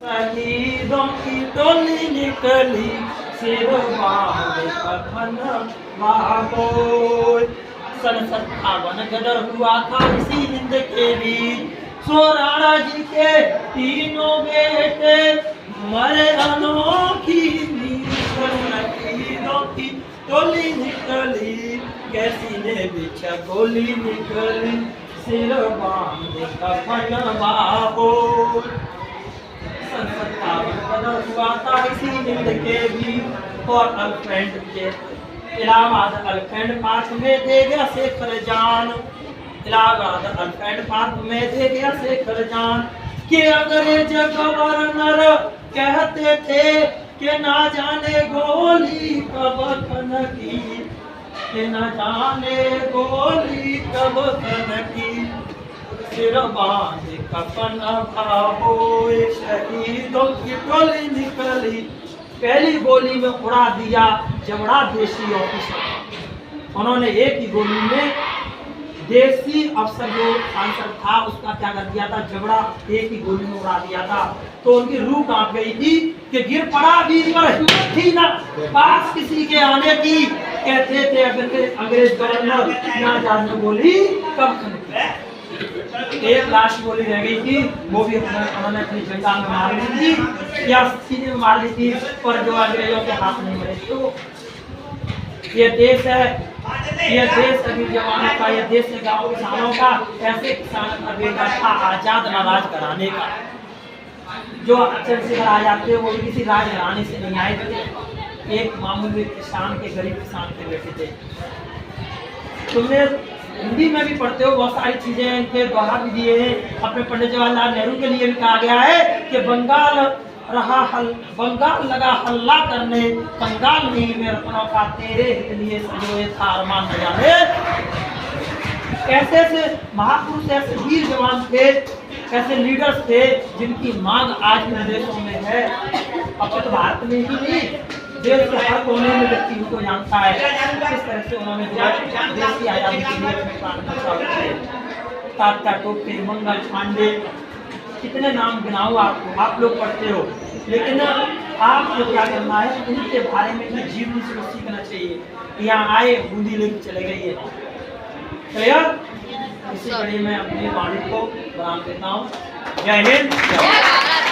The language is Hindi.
शहीदों की टोली निकली सिर बांधे कफन बाबोय। सन 57 गदर हुआ था इसी हिंद के बीच। सो राणा जी के तीनों बेटे मरे अनोखी नींद। शहीदों की टोली निकली कैसी ने बिछा गोली निकली सिर बांधे कफन बाबोय। हुआ था इसी हिंद के भी और अलफ्रेंड के इलाहाबाद अलफ्रेंड पार्क में दे गया शेखर जान। इलाहाबाद अलफ्रेंड पार्क में दे गया शेखर जान कि अंग्रेज गवर्नर कहते थे कि ना जाने गोली कब खनकी, कि ना जाने गोली कब खनकी सिर बांधे कफन बाबोय। शहीदों की टोली निकली पहली गोली में उड़ा दिया जबड़ा देसी ऑफिसर। उन्होंने एक ही गोली में देसी अफसर जो सांसद था उसका क्या कर दिया था, जबड़ा एक ही गोली में उड़ा दिया था। तो उनकी रूह कांप गई थी कि गिर पड़ा वीर पर हिम्मत थी ना पास किसी के आने की। कहते थे अंग्रेज गवर्नर ना जाने गोली कब खनकी। एक लाश गोली रह गई थी वो भी उन्होंने अपनी जंगा में मार ली थी या सीने में मार ली थी पर जो अंग्रेजों के हाथ नहीं मरे। तो ये देश है, ये देश सभी जवानों का, ये देश है गाँव किसानों का। ऐसे किसान का बेटा था आजाद नाराज कराने का। जो चंद्रशेखर आजाद थे वो किसी राजघराने से नहीं आए थे, एक मामूली किसान के गरीब किसान के बेटे थे। तुमने हिंदी में भी पढ़ते हो बहुत सारी चीजें इनके दोहा भी दिए हैं। अपने पंडित जवाहरलाल नेहरू के लिए भी कहा गया है कि बंगाल बंगाल लगा हल्ला करने, बंगाल नहीं में रत्नों का तेरे हित लिए सजोए था अरमान न जाने। ऐसे ऐसे महापुरुष, ऐसे वीर जवान थे, ऐसे लीडर्स थे जिनकी मांग आज के देशों में है। अब तो भारत में ही नहीं देश के हर कोने में व्यक्ति उनको जानता है किस तरह से उन्होंने देश की आजादी के लिए अपने प्राण न्यौछावर किए। तात्या टोपे, मंगल पांडे, कितने नाम गिनाऊं आपको, आप लोग पढ़ते हो। लेकिन आपको क्या करना है, उनके बारे में भी जीवन से सीखना चाहिए। यहाँ आए बूंदी लेके चले गए है। इसी कड़ी में अपनी वाणी को बना देता हूँ। जय हिंद।